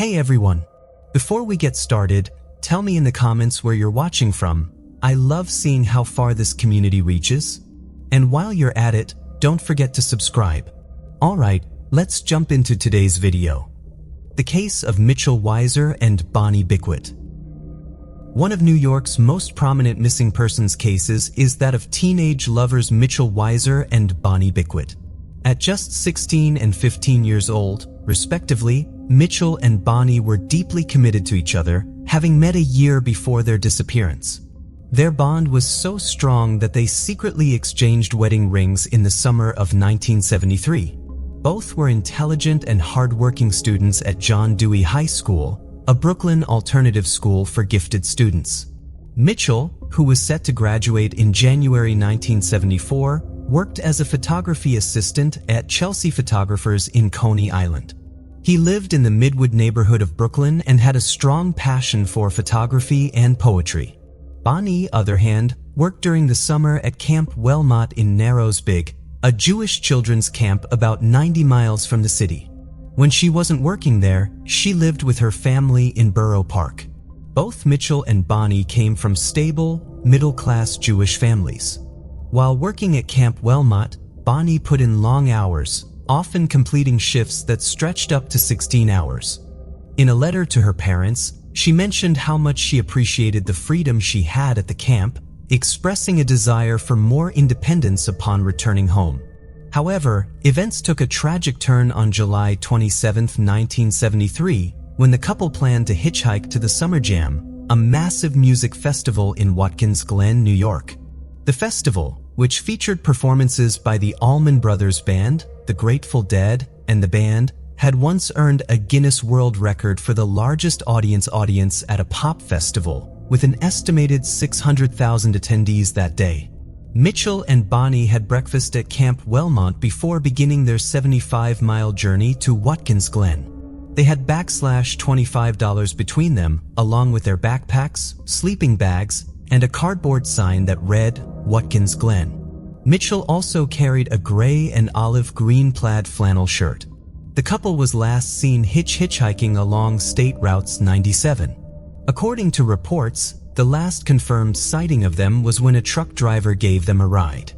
Hey everyone! Before we get started, tell me in the comments where you're watching from. I love seeing how far this community reaches. And while you're at it, don't forget to subscribe. Alright, let's jump into today's video. The case of Mitchell Weiser and Bonnie Bickwitt. One of New York's most prominent missing persons cases is that of teenage lovers Mitchell Weiser and Bonnie Bickwitt. At just 16 and 15 years old, respectively, Mitchell and Bonnie were deeply committed to each other, having met a year before their disappearance. Their bond was so strong that they secretly exchanged wedding rings in the summer of 1973. Both were intelligent and hard-working students at John Dewey High School, a Brooklyn alternative school for gifted students. Mitchell, who was set to graduate in January 1974, worked as a photography assistant at Chelsea Photographers in Coney Island. He lived in the Midwood neighborhood of Brooklyn and had a strong passion for photography and poetry. Bonnie, on the other hand, worked during the summer at Camp Wellmont in Narrows Big, a Jewish children's camp about 90 miles from the city. When she wasn't working there, she lived with her family in Borough Park. Both Mitchell and Bonnie came from stable, middle-class Jewish families. While working at Camp Wellmont, Bonnie put in long hours, often completing shifts that stretched up to 16 hours. In a letter to her parents, she mentioned how much she appreciated the freedom she had at the camp, expressing a desire for more independence upon returning home. However, events took a tragic turn on July 27, 1973, when the couple planned to hitchhike to the Summer Jam, a massive music festival in Watkins Glen, New York. The festival, which featured performances by the Allman Brothers Band, the Grateful Dead, and the band, had once earned a Guinness World Record for the largest audience at a pop festival, with an estimated 600,000 attendees that day. Mitchell and Bonnie had breakfast at Camp Wellmont before beginning their 75-mile journey to Watkins Glen. They had $25 between them, along with their backpacks, sleeping bags, and a cardboard sign that read, Watkins Glen. Mitchell also carried a gray and olive green plaid flannel shirt. The couple was last seen hitchhiking along State Routes 97. According to reports, the last confirmed sighting of them was when a truck driver gave them a ride.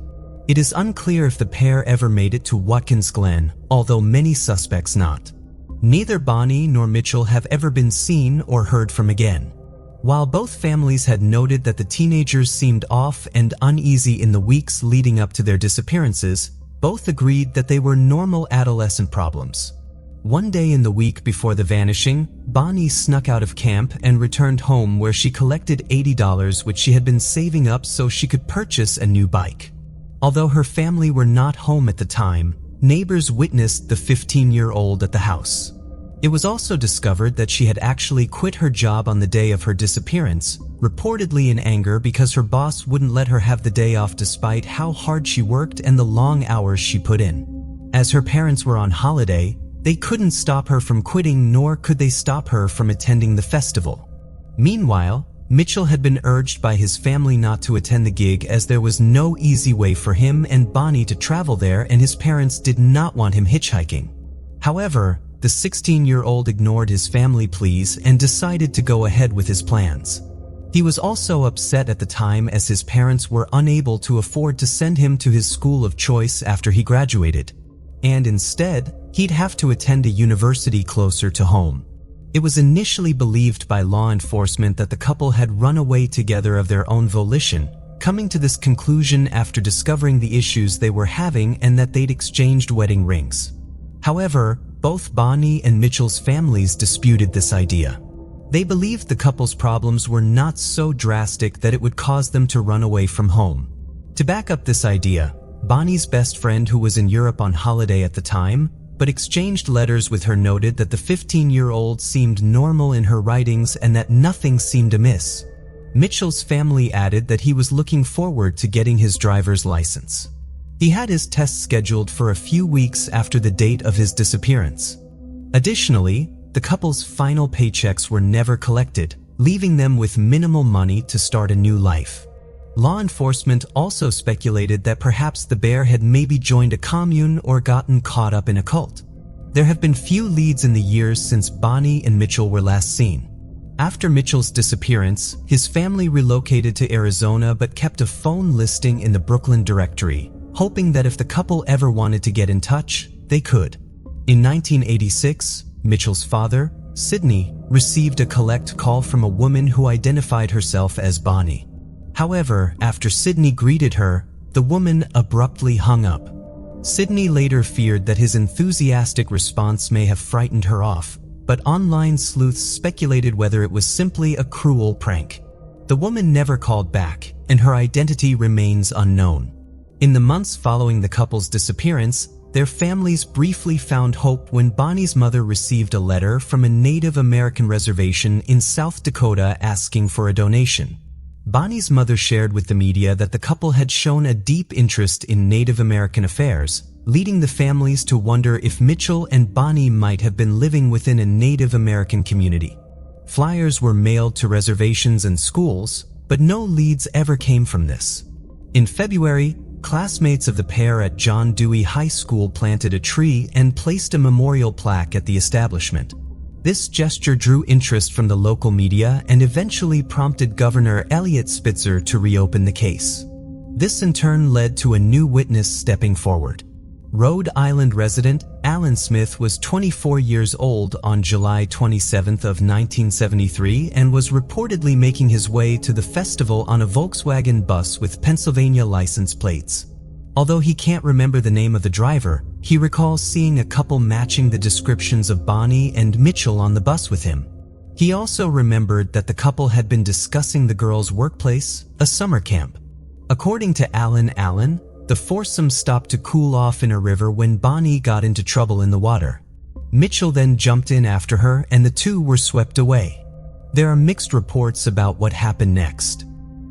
It is unclear if the pair ever made it to Watkins Glen, although many suspects not. Neither Bonnie nor Mitchell have ever been seen or heard from again. While both families had noted that the teenagers seemed off and uneasy in the weeks leading up to their disappearances, both agreed that they were normal adolescent problems. One day in the week before the vanishing, Bonnie snuck out of camp and returned home where she collected $80 which she had been saving up so she could purchase a new bike. Although her family were not home at the time, neighbors witnessed the 15-year-old at the house. It was also discovered that she had actually quit her job on the day of her disappearance, reportedly in anger because her boss wouldn't let her have the day off despite how hard she worked and the long hours she put in. As her parents were on holiday, they couldn't stop her from quitting, nor could they stop her from attending the festival. Meanwhile, Mitchell had been urged by his family not to attend the gig as there was no easy way for him and Bonnie to travel there and his parents did not want him hitchhiking. However, the 16-year-old ignored his family pleas and decided to go ahead with his plans. He was also upset at the time as his parents were unable to afford to send him to his school of choice after he graduated, and instead, he'd have to attend a university closer to home. It was initially believed by law enforcement that the couple had run away together of their own volition, coming to this conclusion after discovering the issues they were having and that they'd exchanged wedding rings. However, both Bonnie and Mitchell's families disputed this idea. They believed the couple's problems were not so drastic that it would cause them to run away from home. To back up this idea, Bonnie's best friend, who was in Europe on holiday at the time, but exchanged letters with her, noted that the 15-year-old seemed normal in her writings and that nothing seemed amiss. Mitchell's family added that he was looking forward to getting his driver's license. He had his test scheduled for a few weeks after the date of his disappearance. Additionally, the couple's final paychecks were never collected, leaving them with minimal money to start a new life. Law enforcement also speculated that perhaps the pair had maybe joined a commune or gotten caught up in a cult. There have been few leads in the years since Bonnie and Mitchell were last seen. After Mitchell's disappearance, his family relocated to Arizona but kept a phone listing in the Brooklyn directory, hoping that if the couple ever wanted to get in touch, they could. In 1986, Mitchell's father, Sidney, received a collect call from a woman who identified herself as Bonnie. However, after Sidney greeted her, the woman abruptly hung up. Sidney later feared that his enthusiastic response may have frightened her off, but online sleuths speculated whether it was simply a cruel prank. The woman never called back, and her identity remains unknown. In the months following the couple's disappearance, their families briefly found hope when Bonnie's mother received a letter from a Native American reservation in South Dakota asking for a donation. Bonnie's mother shared with the media that the couple had shown a deep interest in Native American affairs, leading the families to wonder if Mitchell and Bonnie might have been living within a Native American community. Flyers were mailed to reservations and schools, but no leads ever came from this. In February, classmates of the pair at John Dewey High School planted a tree and placed a memorial plaque at the establishment. This gesture drew interest from the local media and eventually prompted Governor Eliot Spitzer to reopen the case. This in turn led to a new witness stepping forward. Rhode Island resident Alan Smith was 24 years old on July 27 of 1973 and was reportedly making his way to the festival on a Volkswagen bus with Pennsylvania license plates. Although he can't remember the name of the driver, he recalls seeing a couple matching the descriptions of Bonnie and Mitchell on the bus with him. He also remembered that the couple had been discussing the girls' workplace, a summer camp. According to Allen, the foursome stopped to cool off in a river when Bonnie got into trouble in the water. Mitchell then jumped in after her and the two were swept away. There are mixed reports about what happened next.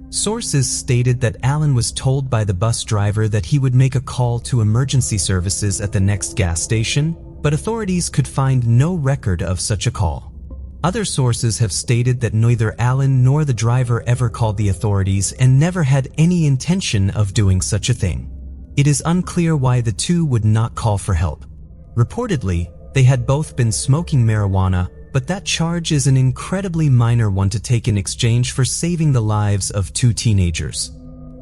Sources stated that Allen was told by the bus driver that he would make a call to emergency services at the next gas station, but authorities could find no record of such a call. Other sources have stated that neither Allen nor the driver ever called the authorities and never had any intention of doing such a thing. It is unclear why the two would not call for help. Reportedly, they had both been smoking marijuana, but that charge is an incredibly minor one to take in exchange for saving the lives of two teenagers.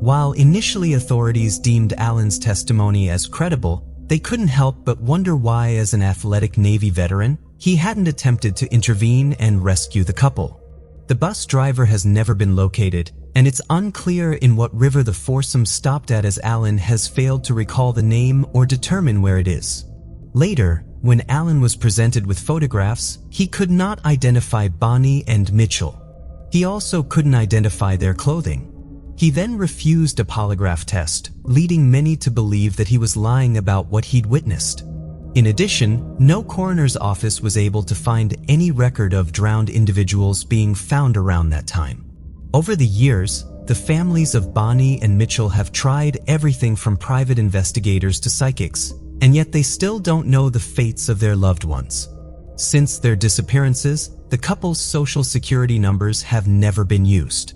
While initially authorities deemed Allen's testimony as credible, they couldn't help but wonder why, as an athletic Navy veteran, he hadn't attempted to intervene and rescue the couple. The bus driver has never been located, and it's unclear in what river the foursome stopped at, as Allen has failed to recall the name or determine where it is. Later, when Allen was presented with photographs, he could not identify Bonnie and Mitchell. He also couldn't identify their clothing. He then refused a polygraph test, leading many to believe that he was lying about what he'd witnessed. In addition, no coroner's office was able to find any record of drowned individuals being found around that time. Over the years, the families of Bonnie and Mitchell have tried everything from private investigators to psychics, and yet they still don't know the fates of their loved ones. Since their disappearances, the couple's social security numbers have never been used.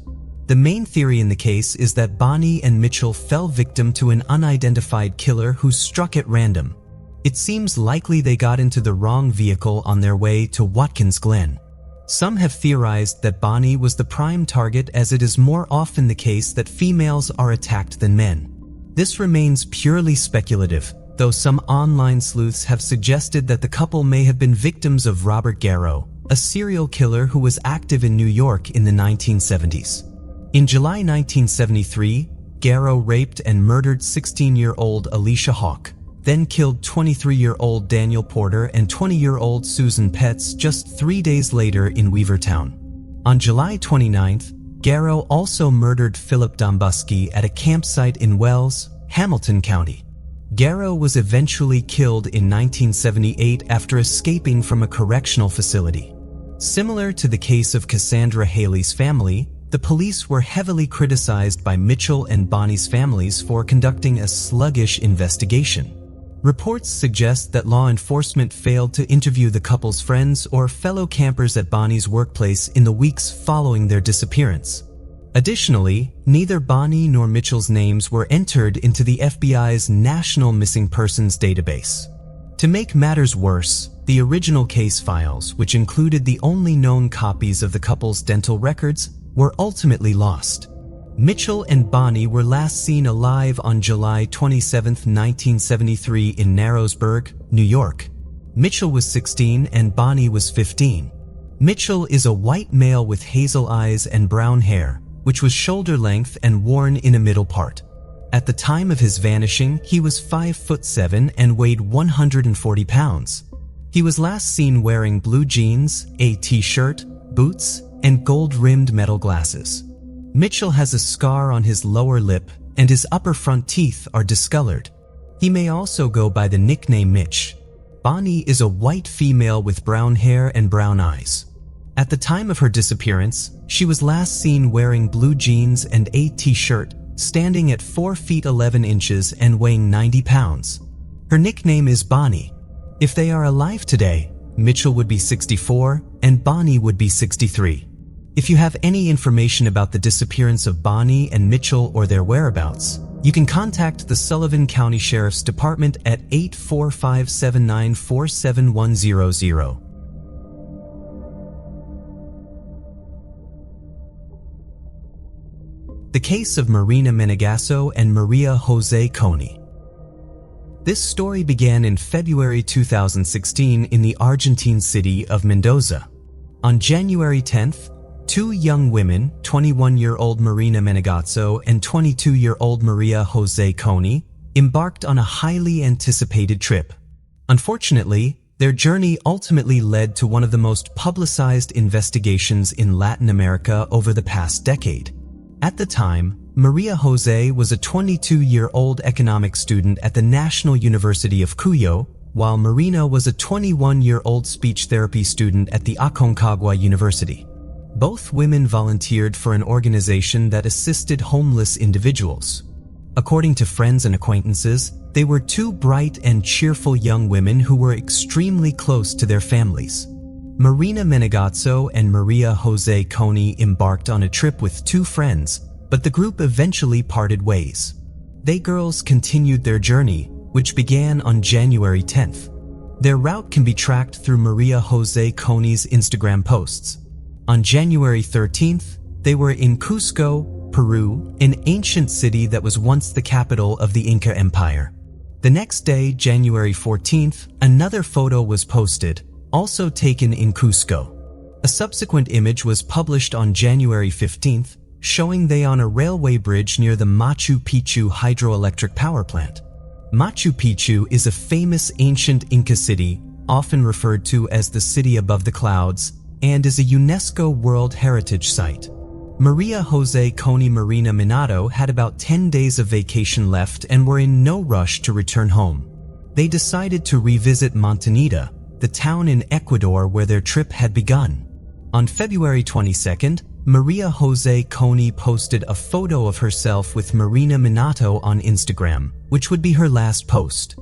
The main theory in the case is that Bonnie and Mitchell fell victim to an unidentified killer who struck at random. It seems likely they got into the wrong vehicle on their way to Watkins Glen. Some have theorized that Bonnie was the prime target, as it is more often the case that females are attacked than men. This remains purely speculative, though some online sleuths have suggested that the couple may have been victims of Robert Garrow, a serial killer who was active in New York in the 1970s. In July 1973, Garrow raped and murdered 16-year-old Alicia Hawke, then killed 23-year-old Daniel Porter and 20-year-old Susan Petz just 3 days later in Weavertown. On July 29th, Garrow also murdered Philip Dombuski at a campsite in Wells, Hamilton County. Garrow was eventually killed in 1978 after escaping from a correctional facility. Similar to the case of Cassandra Haley's family, the police were heavily criticized by Mitchell and Bonnie's families for conducting a sluggish investigation. Reports suggest that law enforcement failed to interview the couple's friends or fellow campers at Bonnie's workplace in the weeks following their disappearance. Additionally, neither Bonnie nor Mitchell's names were entered into the FBI's National Missing Persons database. To make matters worse, the original case files, which included the only known copies of the couple's dental records, were ultimately lost. Mitchell and Bonnie were last seen alive on July 27, 1973 in Narrowsburg, New York. Mitchell was 16 and Bonnie was 15. Mitchell is a white male with hazel eyes and brown hair, which was shoulder length and worn in a middle part. At the time of his vanishing, he was 5'7" and weighed 140 pounds. He was last seen wearing blue jeans, a t-shirt, boots, and gold-rimmed metal glasses. Mitchell has a scar on his lower lip, and his upper front teeth are discolored. He may also go by the nickname Mitch. Bonnie is a white female with brown hair and brown eyes. At the time of her disappearance, she was last seen wearing blue jeans and a t-shirt, standing at 4 feet 11 inches and weighing 90 pounds. Her nickname is Bonnie. If they are alive today, Mitchell would be 64 and Bonnie would be 63. If you have any information about the disappearance of Bonnie and Mitchell or their whereabouts, you can contact the Sullivan County Sheriff's Department at 845-794-7100. The case of Marina Menegasso and Maria Jose Coney. This story began in February 2016 in the Argentine city of Mendoza. On January 10th, two young women, 21-year-old Marina Menegasso and 22-year-old Maria Jose Coney, embarked on a highly anticipated trip. Unfortunately, their journey ultimately led to one of the most publicized investigations in Latin America over the past decade. At the time, Maria Jose was a 22-year-old economics student at the National University of Cuyo, while Marina was a 21-year-old speech therapy student at the Aconcagua University. Both women volunteered for an organization that assisted homeless individuals. According to friends and acquaintances, they were two bright and cheerful young women who were extremely close to their families. Marina Menegasso and Maria Jose Coney embarked on a trip with two friends, but the group eventually parted ways. They girls continued their journey, which began on January 10th. Their route can be tracked through Maria Jose Coney's Instagram posts. On January 13th, they were in Cusco, Peru, an ancient city that was once the capital of the Inca Empire. The next day, January 14th, another photo was posted, also taken in Cusco. A subsequent image was published on January 15th, showing they on a railway bridge near the Machu Picchu hydroelectric power plant. Machu Picchu is a famous ancient Inca city, often referred to as the city above the clouds, and is a UNESCO World Heritage Site. Maria Jose Coney Marina Minato had about 10 days of vacation left and were in no rush to return home. They decided to revisit Montanita, the town in Ecuador where their trip had begun. On February 22nd, Maria Jose Coney posted a photo of herself with Marina Minato on Instagram, which would be her last post.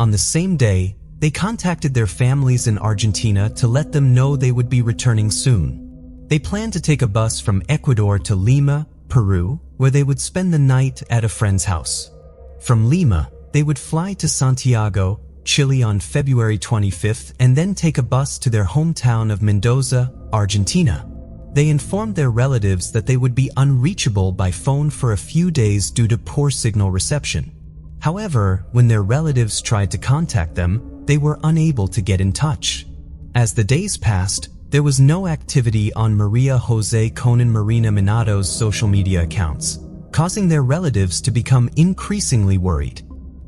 On the same day, they contacted their families in Argentina to let them know they would be returning soon. They planned to take a bus from Ecuador to Lima, Peru, where they would spend the night at a friend's house. From Lima, they would fly to Santiago, Chile on February 25th and then take a bus to their hometown of Mendoza, Argentina. They informed their relatives that they would be unreachable by phone for a few days due to poor signal reception. However, when their relatives tried to contact them, they were unable to get in touch. As the days passed, there was no activity on Maria Jose Coney Marina Minato's social media accounts, causing their relatives to become increasingly worried.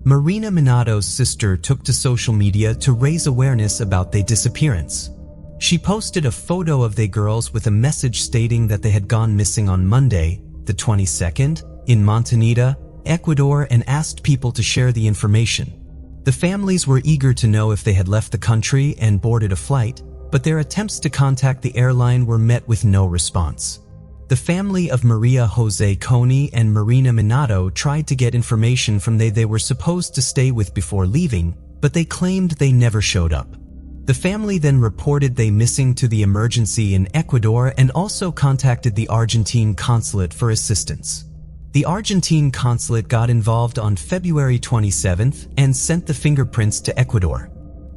Marina Minato's sister took to social media to raise awareness about their disappearance. She posted a photo of the girls with a message stating that they had gone missing on Monday, the 22nd, in Montanita, Ecuador, and asked people to share the information. The families were eager to know if they had left the country and boarded a flight, but their attempts to contact the airline were met with no response. The family of Maria Jose Coney and Marina Minato tried to get information from they were supposed to stay with before leaving, but they claimed they never showed up. The family then reported they missing to the emergency in Ecuador and also contacted the Argentine consulate for assistance. The Argentine consulate got involved on February 27th and sent the fingerprints to Ecuador.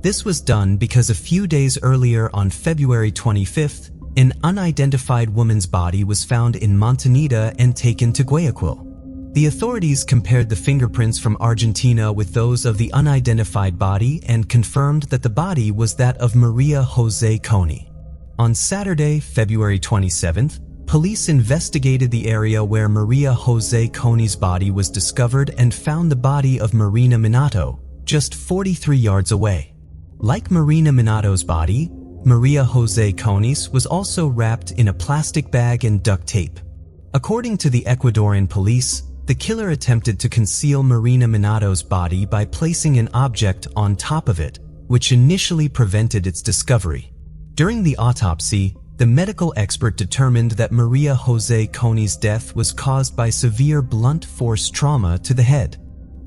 This was done because a few days earlier on February 25th, an unidentified woman's body was found in Montanita and taken to Guayaquil. The authorities compared the fingerprints from Argentina with those of the unidentified body and confirmed that the body was that of Maria Jose Coney. On Saturday, February 27th, police investigated the area where Maria Jose Coney's body was discovered and found the body of Marina Minato, just 43 yards away. Like Marina Minato's body, Maria Jose Coney's was also wrapped in a plastic bag and duct tape. According to the Ecuadorian police, the killer attempted to conceal Marina Minato's body by placing an object on top of it, which initially prevented its discovery. During the autopsy, the medical expert determined that Maria Jose Coney's death was caused by severe blunt force trauma to the head.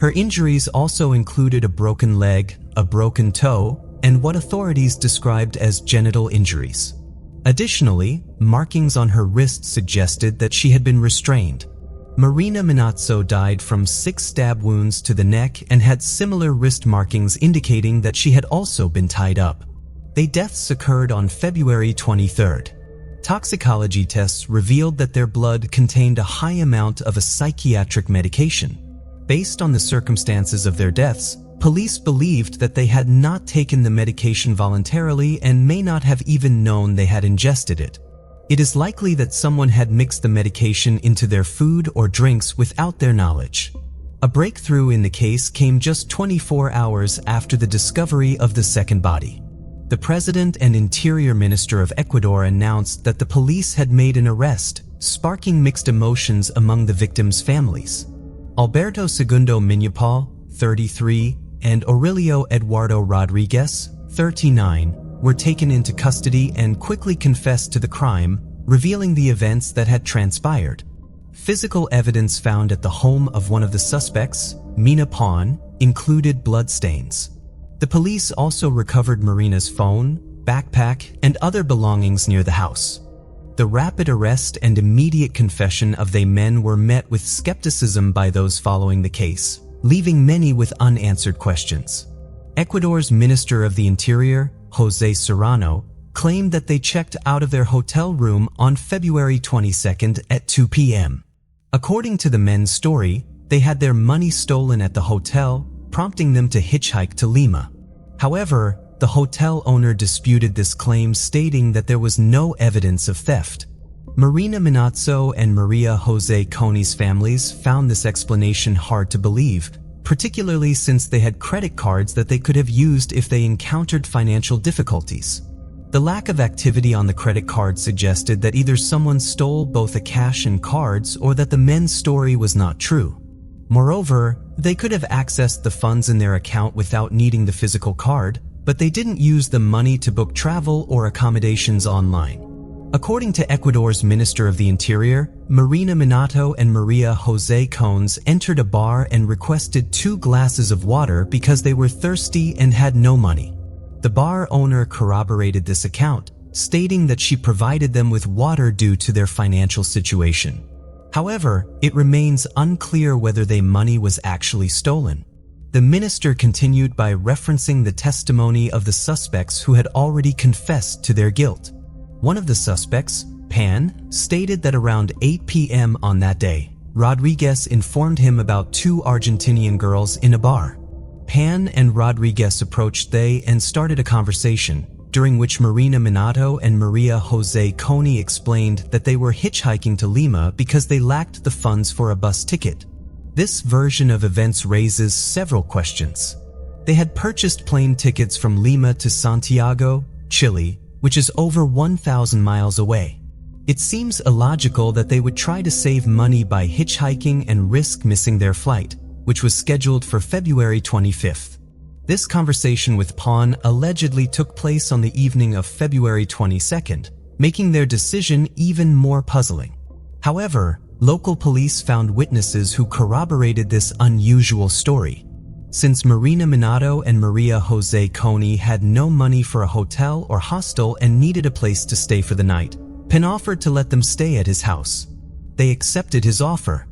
Her injuries also included a broken leg, a broken toe, and what authorities described as genital injuries. Additionally, markings on her wrist suggested that she had been restrained. Marina Minato died from 6 stab wounds to the neck and had similar wrist markings indicating that she had also been tied up. Their deaths occurred on February 23rd. Toxicology tests revealed that their blood contained a high amount of a psychiatric medication. Based on the circumstances of their deaths, police believed that they had not taken the medication voluntarily and may not have even known they had ingested it. It is likely that someone had mixed the medication into their food or drinks without their knowledge. A breakthrough in the case came just 24 hours after the discovery of the second body. The President and Interior Minister of Ecuador announced that the police had made an arrest, sparking mixed emotions among the victims' families. Alberto Segundo Minapal, 33, and Aurelio Eduardo Rodriguez, 39, were taken into custody and quickly confessed to the crime, revealing the events that had transpired. Physical evidence found at the home of one of the suspects, Mina Pawn, included bloodstains. The police also recovered Marina's phone, backpack, and other belongings near the house. The rapid arrest and immediate confession of the men were met with skepticism by those following the case, leaving many with unanswered questions. Ecuador's Minister of the Interior, Jose Serrano, claimed that they checked out of their hotel room on February 22nd at 2 p.m. According to the men's story, they had their money stolen at the hotel, prompting them to hitchhike to Lima. However, the hotel owner disputed this claim, stating that there was no evidence of theft. Marina Minato and Maria Jose Coney's families found this explanation hard to believe, particularly since they had credit cards that they could have used if they encountered financial difficulties. The lack of activity on the credit card suggested that either someone stole both the cash and cards or that the men's story was not true. Moreover, they could have accessed the funds in their account without needing the physical card, but they didn't use the money to book travel or accommodations online. According to Ecuador's Minister of the Interior, Marina Minato and Maria Jose Cones entered a bar and requested 2 glasses of water because they were thirsty and had no money. The bar owner corroborated this account, stating that she provided them with water due to their financial situation. However, it remains unclear whether their money was actually stolen. The minister continued by referencing the testimony of the suspects who had already confessed to their guilt. One of the suspects, Pan, stated that around 8 p.m. on that day, Rodriguez informed him about 2 Argentinian girls in a bar. Pan and Rodriguez approached they and started a conversation, during which Marina Minato and Maria Jose Coney explained that they were hitchhiking to Lima because they lacked the funds for a bus ticket. This version of events raises several questions. They had purchased plane tickets from Lima to Santiago, Chile, which is over 1,000 miles away. It seems illogical that they would try to save money by hitchhiking and risk missing their flight, which was scheduled for February 25th. This conversation with Pawn allegedly took place on the evening of February 22nd, making their decision even more puzzling. However, local police found witnesses who corroborated this unusual story. Since Marina Minato and Maria Jose Coney had no money for a hotel or hostel and needed a place to stay for the night, Pan offered to let them stay at his house. They accepted his offer.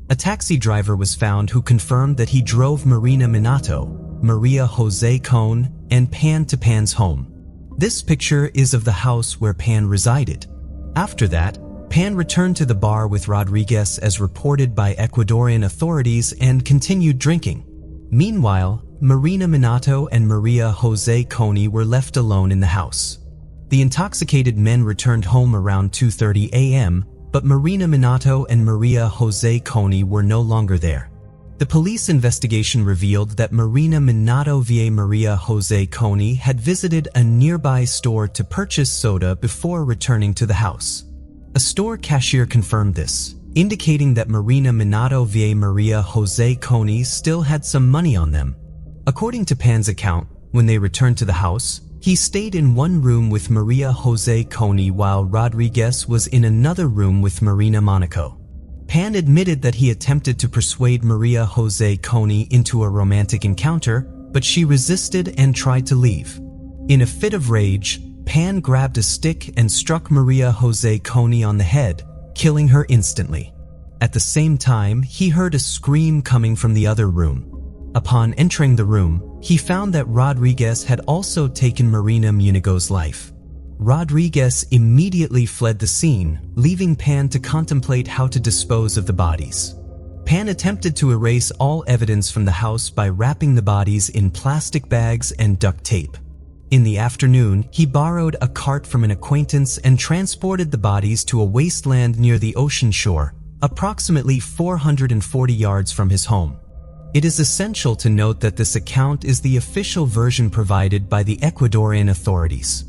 A taxi driver was found who confirmed that he drove Marina Minato, Maria Jose Coney, and pan to Pan's home. This picture is of the house where Pan resided. After that, Pan returned to the bar with Rodriguez as reported by Ecuadorian authorities and continued drinking. Meanwhile, Marina Minato and Maria Jose Coney were left alone in the house. The intoxicated men returned home around 2:30 a.m., but Marina Minato and Maria Jose Coney were no longer there. The police investigation revealed that Marina Minato via Maria Jose Coney had visited a nearby store to purchase soda before returning to the house. A store cashier confirmed this, indicating that Marina Minato via Maria Jose Coney still had some money on them. According to Pan's account, when they returned to the house, he stayed in one room with Maria Jose Coney while Rodriguez was in another room with Marina Monaco. Pan admitted that he attempted to persuade Maria Jose Coney into a romantic encounter, but she resisted and tried to leave. In a fit of rage, Pan grabbed a stick and struck Maria Jose Coney on the head, killing her instantly. At the same time, he heard a scream coming from the other room. Upon entering the room, he found that Rodriguez had also taken Marina Munigo's life. Rodriguez immediately fled the scene, leaving Pan to contemplate how to dispose of the bodies. Pan attempted to erase all evidence from the house by wrapping the bodies in plastic bags and duct tape. In the afternoon, he borrowed a cart from an acquaintance and transported the bodies to a wasteland near the ocean shore, approximately 440 yards from his home. It is essential to note that this account is the official version provided by the Ecuadorian authorities.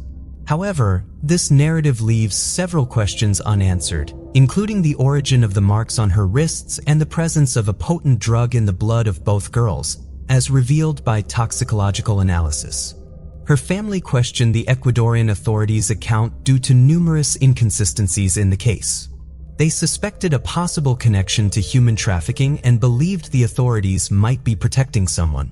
However, this narrative leaves several questions unanswered, including the origin of the marks on her wrists and the presence of a potent drug in the blood of both girls, as revealed by toxicological analysis. Her family questioned the Ecuadorian authorities' account due to numerous inconsistencies in the case. They suspected a possible connection to human trafficking and believed the authorities might be protecting someone.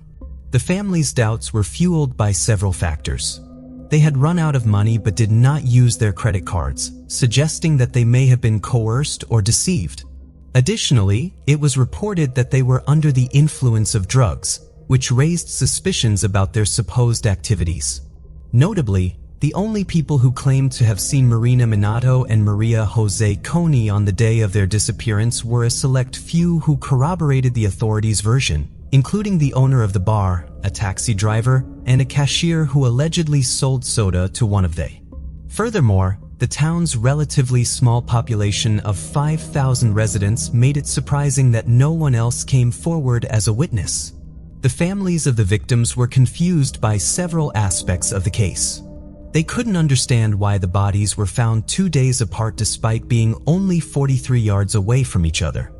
The family's doubts were fueled by several factors. They had run out of money but did not use their credit cards, suggesting that they may have been coerced or deceived. Additionally, it was reported that they were under the influence of drugs, which raised suspicions about their supposed activities. Notably, the only people who claimed to have seen Marina Minato and Maria Jose Coney on the day of their disappearance were a select few who corroborated the authorities' version, including the owner of the bar, a taxi driver, and a cashier who allegedly sold soda to one of they. Furthermore, the town's relatively small population of 5,000 residents made it surprising that no one else came forward as a witness. The families of the victims were confused by several aspects of the case. They couldn't understand why the bodies were found 2 days apart despite being only 43 yards away from each other.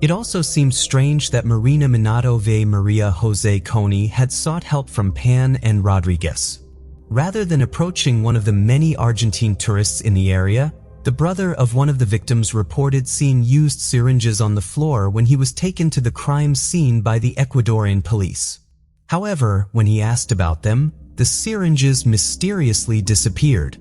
It also seemed strange that Marina Minato via Maria Jose Coney had sought help from Pan and Rodriguez. Rather than approaching one of the many Argentine tourists in the area, the brother of one of the victims reported seeing used syringes on the floor when he was taken to the crime scene by the Ecuadorian police. However, when he asked about them, the syringes mysteriously disappeared.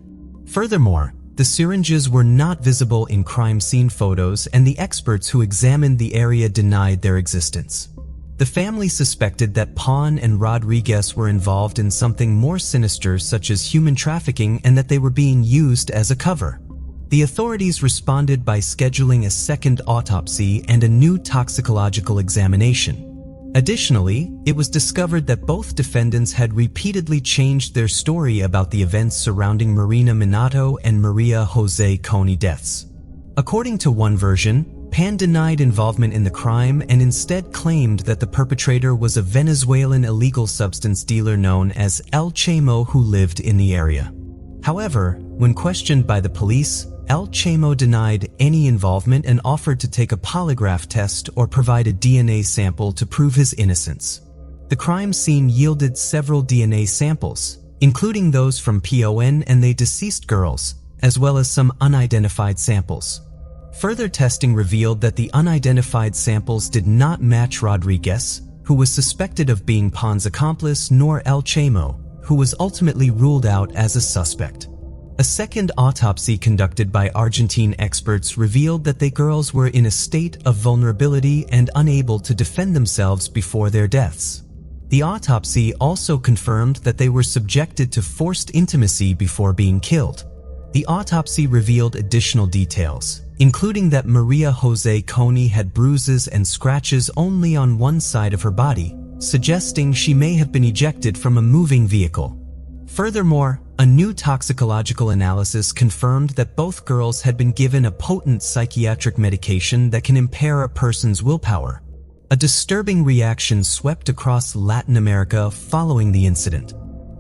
Furthermore, the syringes were not visible in crime scene photos, and the experts who examined the area denied their existence. The family suspected that Pan and Rodriguez were involved in something more sinister such as human trafficking and that they were being used as a cover. The authorities responded by scheduling a second autopsy and a new toxicological examination. Additionally, it was discovered that both defendants had repeatedly changed their story about the events surrounding Marina Minato and Maria Jose Coney deaths. According to one version, Pan denied involvement in the crime and instead claimed that the perpetrator was a Venezuelan illegal substance dealer known as El Chamo who lived in the area. However, when questioned by the police, El Chamo denied any involvement and offered to take a polygraph test or provide a DNA sample to prove his innocence. The crime scene yielded several DNA samples, including those from PON and the deceased girls, as well as some unidentified samples. Further testing revealed that the unidentified samples did not match Rodriguez, who was suspected of being Pan's accomplice, nor El Chamo, who was ultimately ruled out as a suspect. A second autopsy conducted by Argentine experts revealed that the girls were in a state of vulnerability and unable to defend themselves before their deaths. The autopsy also confirmed that they were subjected to forced intimacy before being killed. The autopsy revealed additional details, including that Maria Jose Coney had bruises and scratches only on one side of her body, suggesting she may have been ejected from a moving vehicle. Furthermore, a new toxicological analysis confirmed that both girls had been given a potent psychiatric medication that can impair a person's willpower. A disturbing reaction swept across Latin America following the incident.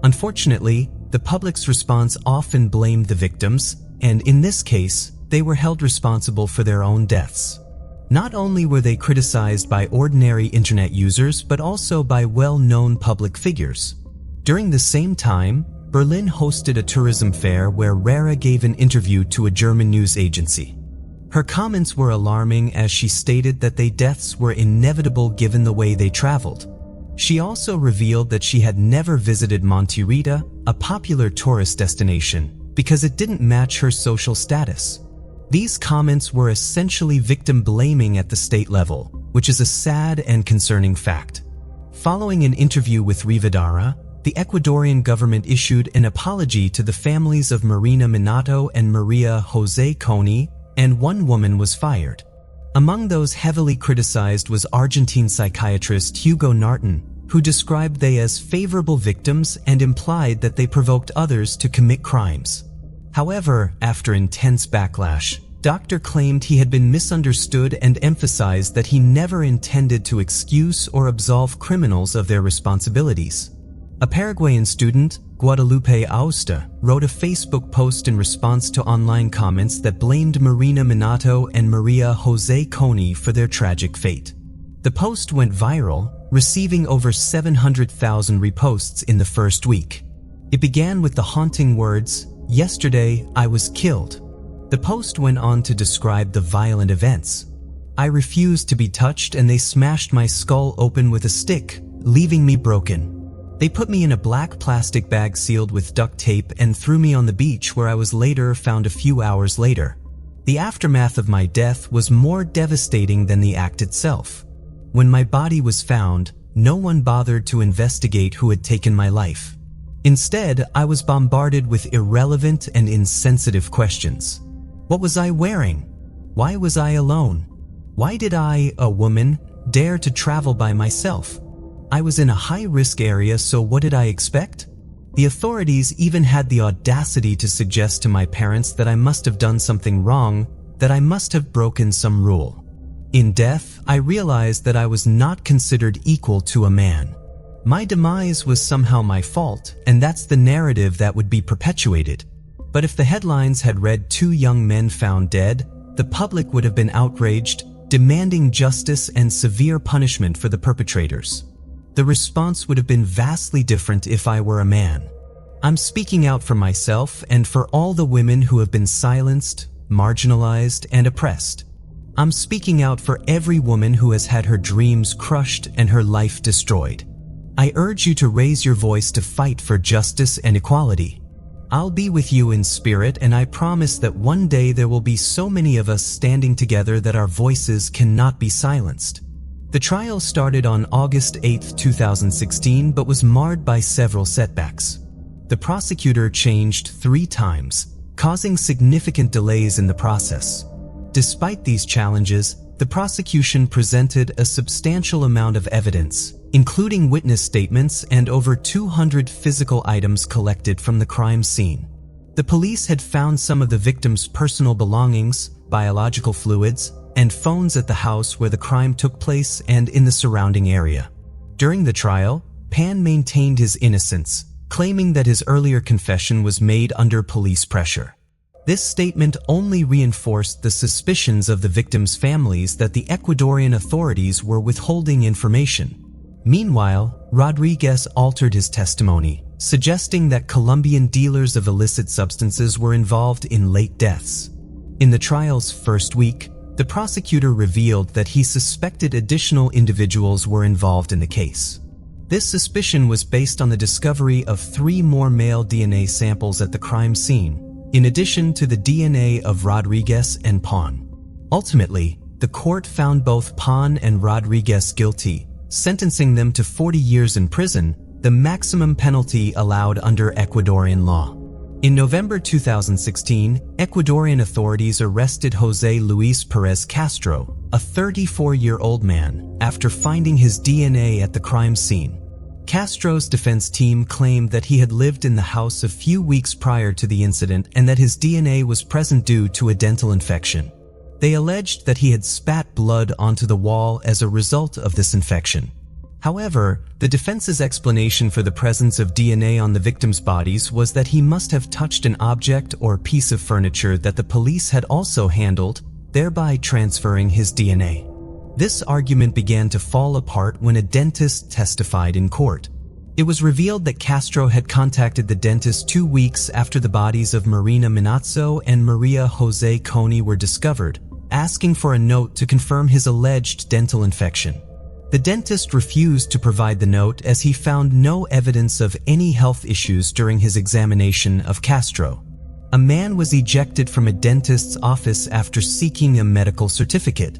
Unfortunately, the public's response often blamed the victims, and in this case, they were held responsible for their own deaths. Not only were they criticized by ordinary internet users, but also by well-known public figures. During the same time, Berlin hosted a tourism fair where Rera gave an interview to a German news agency. Her comments were alarming as she stated that their deaths were inevitable given the way they traveled. She also revealed that she had never visited Monte Rita, a popular tourist destination, because it didn't match her social status. These comments were essentially victim blaming at the state level, which is a sad and concerning fact. Following an interview with Rivadavia, the Ecuadorian government issued an apology to the families of Marina Minato and Maria Jose Coney, and one woman was fired. Among those heavily criticized was Argentine psychiatrist Hugo Narton, who described they as favorable victims and implied that they provoked others to commit crimes. However, after intense backlash, Doctor claimed he had been misunderstood and emphasized that he never intended to excuse or absolve criminals of their responsibilities. A Paraguayan student, Guadalupe Austa, wrote a Facebook post in response to online comments that blamed Marina Minato and Maria Jose Coney for their tragic fate. The post went viral, receiving over 700,000 reposts in the first week. It began with the haunting words, "Yesterday, I was killed." The post went on to describe the violent events. "I refused to be touched and they smashed my skull open with a stick, leaving me broken. They put me in a black plastic bag sealed with duct tape and threw me on the beach where I was later found a few hours later. The aftermath of my death was more devastating than the act itself. When my body was found, no one bothered to investigate who had taken my life. Instead, I was bombarded with irrelevant and insensitive questions. What was I wearing? Why was I alone? Why did I, a woman, dare to travel by myself? I was in a high-risk area, so what did I expect? The authorities even had the audacity to suggest to my parents that I must have done something wrong, that I must have broken some rule. In death, I realized that I was not considered equal to a man. My demise was somehow my fault, and that's the narrative that would be perpetuated. But if the headlines had read 2 young men found dead, the public would have been outraged, demanding justice and severe punishment for the perpetrators. The response would have been vastly different if I were a man. I'm speaking out for myself and for all the women who have been silenced, marginalized, and oppressed. I'm speaking out for every woman who has had her dreams crushed and her life destroyed. I urge you to raise your voice to fight for justice and equality. I'll be with you in spirit, and I promise that one day there will be so many of us standing together that our voices cannot be silenced." The trial started on August 8, 2016, but was marred by several setbacks. The prosecutor changed 3 times, causing significant delays in the process. Despite these challenges, the prosecution presented a substantial amount of evidence, including witness statements and over 200 physical items collected from the crime scene. The police had found some of the victim's personal belongings, biological fluids, and phones at the house where the crime took place and in the surrounding area. During the trial, Pan maintained his innocence, claiming that his earlier confession was made under police pressure. This statement only reinforced the suspicions of the victims' families that the Ecuadorian authorities were withholding information. Meanwhile, Rodriguez altered his testimony, suggesting that Colombian dealers of illicit substances were involved in late deaths. In the trial's first week, the prosecutor revealed that he suspected additional individuals were involved in the case. This suspicion was based on the discovery of 3 more male DNA samples at the crime scene, in addition to the DNA of Rodriguez and Pan. Ultimately, the court found both Pan and Rodriguez guilty, sentencing them to 40 years in prison, the maximum penalty allowed under Ecuadorian law. In November 2016, Ecuadorian authorities arrested José Luis Pérez Castro, a 34-year-old man, after finding his DNA at the crime scene. Castro's defense team claimed that he had lived in the house a few weeks prior to the incident and that his DNA was present due to a dental infection. They alleged that he had spat blood onto the wall as a result of this infection. However, the defense's explanation for the presence of DNA on the victims' bodies was that he must have touched an object or piece of furniture that the police had also handled, thereby transferring his DNA. This argument began to fall apart when a dentist testified in court. It was revealed that Castro had contacted the dentist 2 weeks after the bodies of Marina Minazzo and Maria Jose Coney were discovered, asking for a note to confirm his alleged dental infection. The dentist refused to provide the note as he found no evidence of any health issues during his examination of Castro. A man was ejected from a dentist's office after seeking a medical certificate.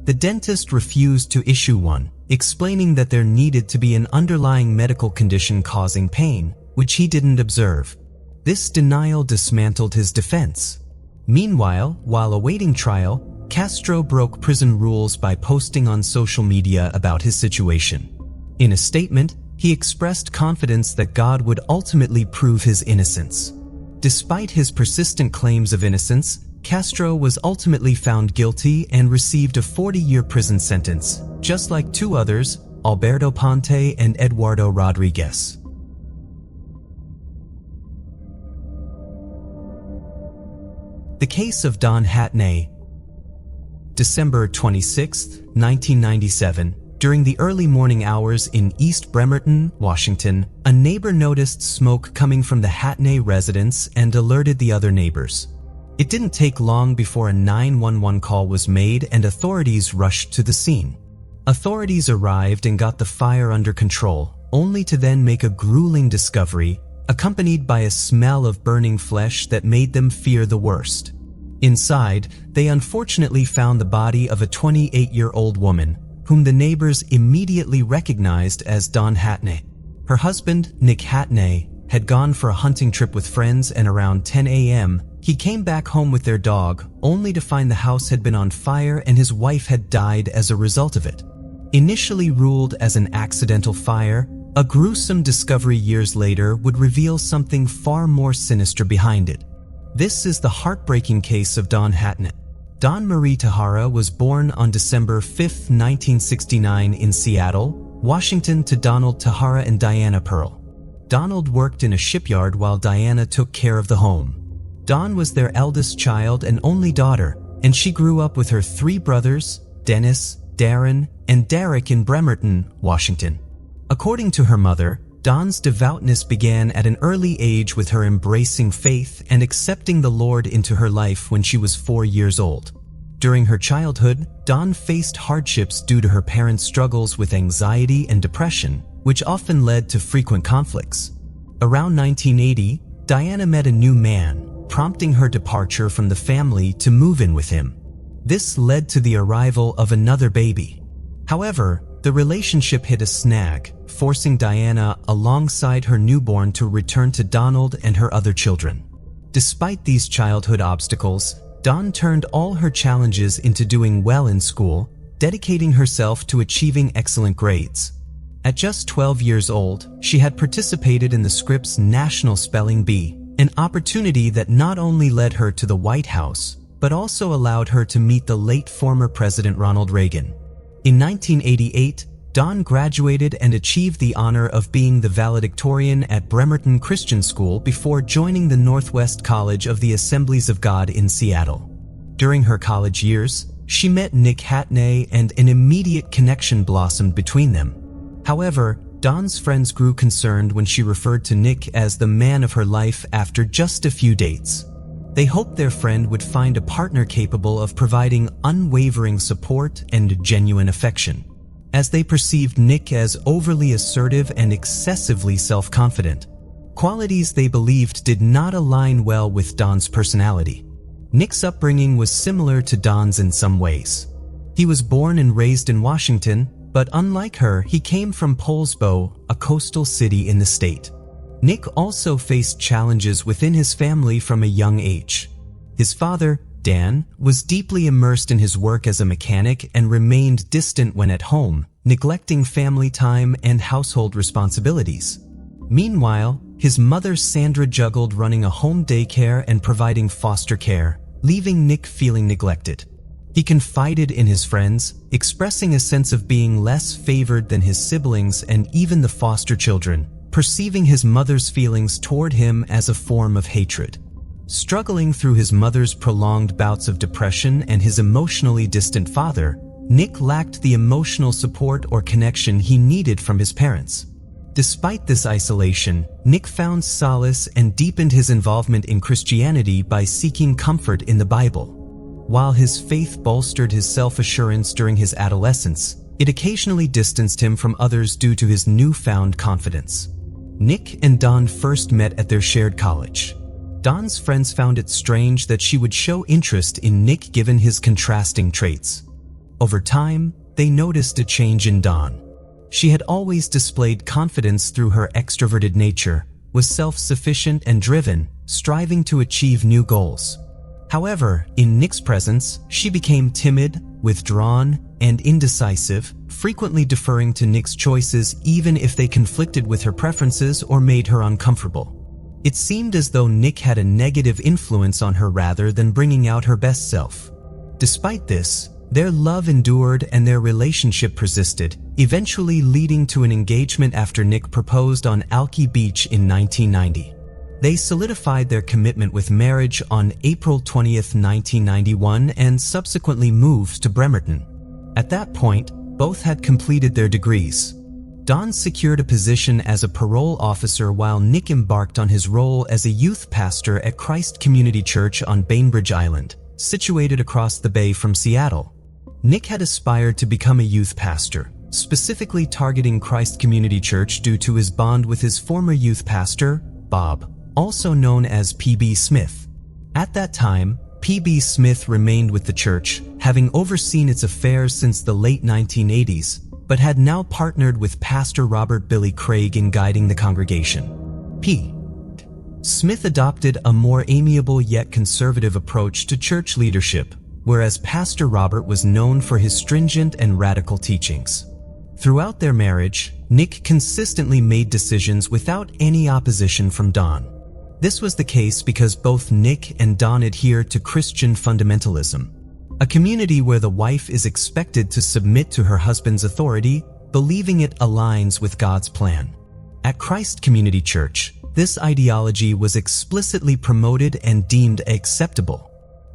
The dentist refused to issue one, explaining that there needed to be an underlying medical condition causing pain, which he didn't observe. This denial dismantled his defense. Meanwhile, while awaiting trial, Castro broke prison rules by posting on social media about his situation. In a statement, he expressed confidence that God would ultimately prove his innocence. Despite his persistent claims of innocence, Castro was ultimately found guilty and received a 40-year prison sentence, just like two others, Alberto Ponte and Eduardo Rodriguez. The case of Don Hatney. December 26, 1997, during the early morning hours in East Bremerton, Washington, a neighbor noticed smoke coming from the Hatney residence and alerted the other neighbors. It didn't take long before a 911 call was made and authorities rushed to the scene. Authorities arrived and got the fire under control, only to then make a grueling discovery, accompanied by a smell of burning flesh that made them fear the worst. Inside, they unfortunately found the body of a 28-year-old woman, whom the neighbors immediately recognized as Dawn Hatney. Her husband, Nick Hatney, had gone for a hunting trip with friends, and around 10 a.m., he came back home with their dog, only to find the house had been on fire and his wife had died as a result of it. Initially ruled as an accidental fire, a gruesome discovery years later would reveal something far more sinister behind it. This is the heartbreaking case of Dawn Hatney. Dawn Marie Tahara was born on December 5, 1969 in Seattle, Washington to Donald Tahara and Diana Pearl. Donald worked in a shipyard while Diana took care of the home. Dawn was their eldest child and only daughter, and she grew up with her 3 brothers, Dennis, Darren, and Derek in Bremerton, Washington. According to her mother, Dawn's devoutness began at an early age with her embracing faith and accepting the Lord into her life when she was 4 years old. During her childhood, Dawn faced hardships due to her parents' struggles with anxiety and depression, which often led to frequent conflicts. Around 1980, Diana met a new man, prompting her departure from the family to move in with him. This led to the arrival of another baby. However, the relationship hit a snag, forcing Diana alongside her newborn to return to Donald and her other children. Despite these childhood obstacles, Dawn turned all her challenges into doing well in school, dedicating herself to achieving excellent grades. At just 12 years old, she had participated in the Scripps National Spelling Bee, an opportunity that not only led her to the White House, but also allowed her to meet the late former President Ronald Reagan. In 1988, Dawn graduated and achieved the honor of being the valedictorian at Bremerton Christian School before joining the Northwest College of the Assemblies of God in Seattle. During her college years, she met Nick Hatney and an immediate connection blossomed between them. However, Dawn's friends grew concerned when she referred to Nick as the man of her life after just a few dates. They hoped their friend would find a partner capable of providing unwavering support and genuine affection, as they perceived Nick as overly assertive and excessively self-confident, qualities they believed did not align well with Dawn's personality. Nick's upbringing was similar to Dawn's in some ways. He was born and raised in Washington, But unlike her, he came from Poulsbo, a coastal city in the state. Nick also faced challenges within his family from a young age. His father, Dan, was deeply immersed in his work as a mechanic and remained distant when at home, neglecting family time and household responsibilities. Meanwhile, his mother Sandra juggled running a home daycare and providing foster care, leaving Nick feeling neglected. He confided in his friends, expressing a sense of being less favored than his siblings and even the foster children, perceiving his mother's feelings toward him as a form of hatred. Struggling through his mother's prolonged bouts of depression and his emotionally distant father, Nick lacked the emotional support or connection he needed from his parents. Despite this isolation, Nick found solace and deepened his involvement in Christianity by seeking comfort in the Bible. While his faith bolstered his self-assurance during his adolescence, it occasionally distanced him from others due to his newfound confidence. Nick and Dawn first met at their shared college. Dawn's friends found it strange that she would show interest in Nick given his contrasting traits. Over time, they noticed a change in Dawn. She had always displayed confidence through her extroverted nature, was self-sufficient and driven, striving to achieve new goals. However, in Nick's presence, she became timid, withdrawn, and indecisive, frequently deferring to Nick's choices even if they conflicted with her preferences or made her uncomfortable. It seemed as though Nick had a negative influence on her rather than bringing out her best self. Despite this, their love endured and their relationship persisted, eventually leading to an engagement after Nick proposed on Alki Beach in 1990. They solidified their commitment with marriage on April 20, 1991 and subsequently moved to Bremerton. At that point, both had completed their degrees. Dawn secured a position as a parole officer while Nick embarked on his role as a youth pastor at Christ Community Church on Bainbridge Island, situated across the bay from Seattle. Nick had aspired to become a youth pastor, specifically targeting Christ Community Church due to his bond with his former youth pastor, Bob, also known as P.B. Smith. At that time, P.B. Smith remained with the church, having overseen its affairs since the late 1980s, but had now partnered with Pastor Robert Billy Craig in guiding the congregation. P. Smith adopted a more amiable yet conservative approach to church leadership, whereas Pastor Robert was known for his stringent and radical teachings. Throughout their marriage, Nick consistently made decisions without any opposition from Dawn. This was the case because both Nick and Dawn adhere to Christian fundamentalism, a community where the wife is expected to submit to her husband's authority, believing it aligns with God's plan. At Christ Community Church, this ideology was explicitly promoted and deemed acceptable.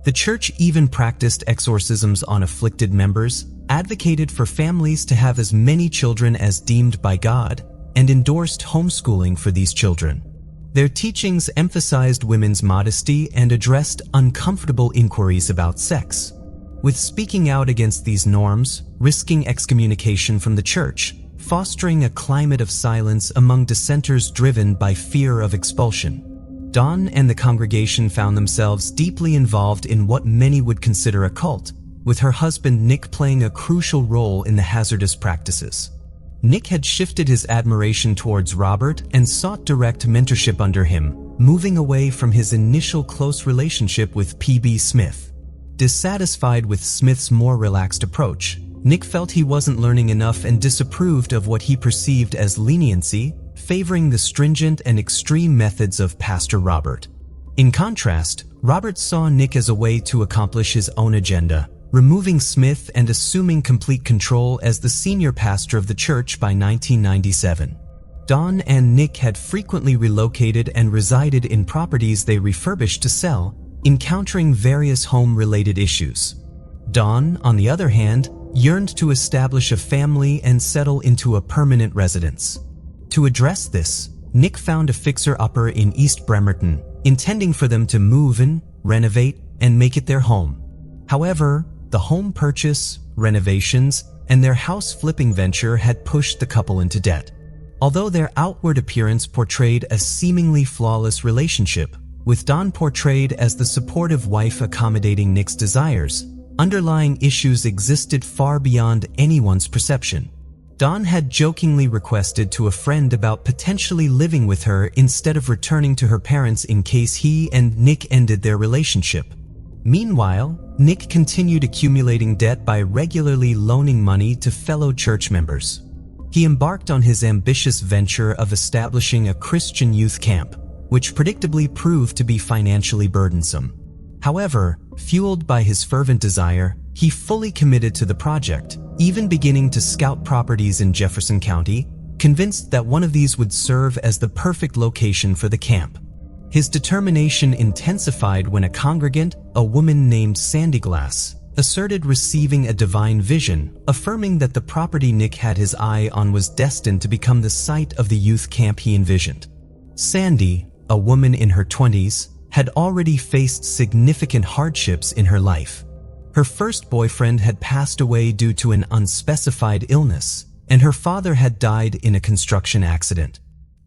The church even practiced exorcisms on afflicted members, advocated for families to have as many children as deemed by God, and endorsed homeschooling for these children. Their teachings emphasized women's modesty and addressed uncomfortable inquiries about sex. With speaking out against these norms, risking excommunication from the church, fostering a climate of silence among dissenters driven by fear of expulsion. Dawn and the congregation found themselves deeply involved in what many would consider a cult, with her husband Nick playing a crucial role in the hazardous practices. Nick had shifted his admiration towards Robert and sought direct mentorship under him, moving away from his initial close relationship with P.B. Smith. Dissatisfied with Smith's more relaxed approach, Nick felt he wasn't learning enough and disapproved of what he perceived as leniency, favoring the stringent and extreme methods of Pastor Robert. In contrast, Robert saw Nick as a way to accomplish his own agenda, removing Smith and assuming complete control as the senior pastor of the church by 1997. Dawn and Nick had frequently relocated and resided in properties they refurbished to sell, encountering various home-related issues. Dawn, on the other hand, yearned to establish a family and settle into a permanent residence. To address this, Nick found a fixer-upper in East Bremerton, intending for them to move in, renovate, and make it their home. However, the home purchase, renovations, and their house flipping venture had pushed the couple into debt. Although their outward appearance portrayed a seemingly flawless relationship, with Dawn portrayed as the supportive wife accommodating Nick's desires, underlying issues existed far beyond anyone's perception. Dawn had jokingly requested to a friend about potentially living with her instead of returning to her parents in case he and Nick ended their relationship. Meanwhile, Nick continued accumulating debt by regularly loaning money to fellow church members. He embarked on his ambitious venture of establishing a Christian youth camp, which predictably proved to be financially burdensome. However, fueled by his fervent desire, he fully committed to the project, even beginning to scout properties in Jefferson County, convinced that one of these would serve as the perfect location for the camp. His determination intensified when a congregant, a woman named Sandy Glass, asserted receiving a divine vision, affirming that the property Nick had his eye on was destined to become the site of the youth camp he envisioned. Sandy, a woman in her 20s, had already faced significant hardships in her life. Her first boyfriend had passed away due to an unspecified illness, and her father had died in a construction accident.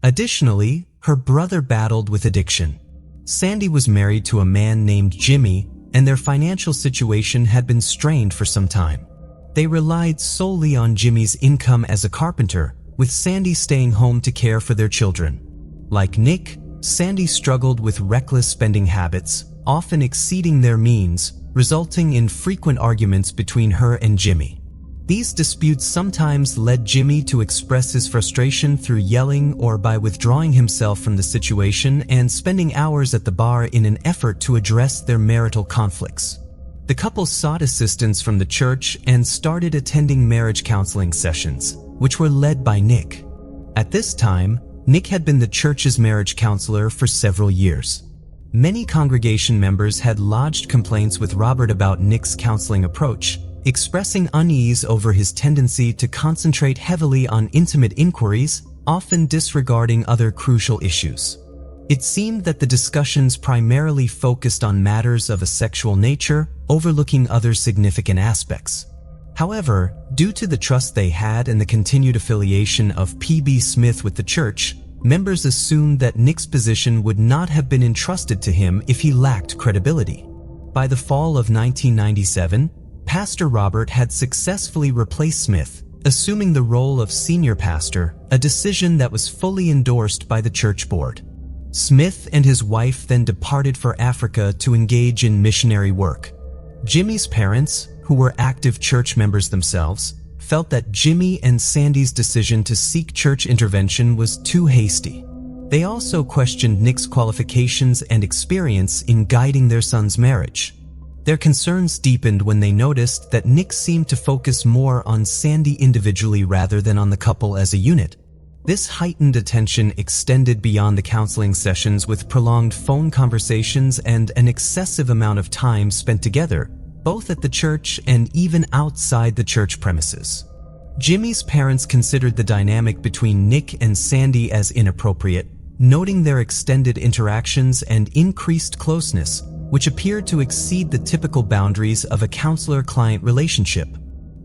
Additionally, her brother battled with addiction. Sandy was married to a man named Jimmy, and their financial situation had been strained for some time. They relied solely on Jimmy's income as a carpenter, with Sandy staying home to care for their children. Like Nick, Sandy struggled with reckless spending habits, often exceeding their means, resulting in frequent arguments between her and Jimmy. These disputes sometimes led Jimmy to express his frustration through yelling or by withdrawing himself from the situation and spending hours at the bar in an effort to address their marital conflicts. The couple sought assistance from the church and started attending marriage counseling sessions, which were led by Nick. At this time, Nick had been the church's marriage counselor for several years. Many congregation members had lodged complaints with Robert about Nick's counseling approach, expressing unease over his tendency to concentrate heavily on intimate inquiries, often disregarding other crucial issues. It seemed that the discussions primarily focused on matters of a sexual nature, overlooking other significant aspects. However, due to the trust they had and the continued affiliation of P.B. Smith with the church, members assumed that Nick's position would not have been entrusted to him if he lacked credibility. By the fall of 1997, Pastor Robert had successfully replaced Smith, assuming the role of senior pastor, a decision that was fully endorsed by the church board. Smith and his wife then departed for Africa to engage in missionary work. Jimmy's parents, who were active church members themselves, felt that Jimmy and Sandy's decision to seek church intervention was too hasty. They also questioned Nick's qualifications and experience in guiding their son's marriage. Their concerns deepened when they noticed that Nick seemed to focus more on Sandy individually rather than on the couple as a unit. This heightened attention extended beyond the counseling sessions with prolonged phone conversations and an excessive amount of time spent together, both at the church and even outside the church premises. Jimmy's parents considered the dynamic between Nick and Sandy as inappropriate, noting their extended interactions and increased closeness, which appeared to exceed the typical boundaries of a counselor-client relationship.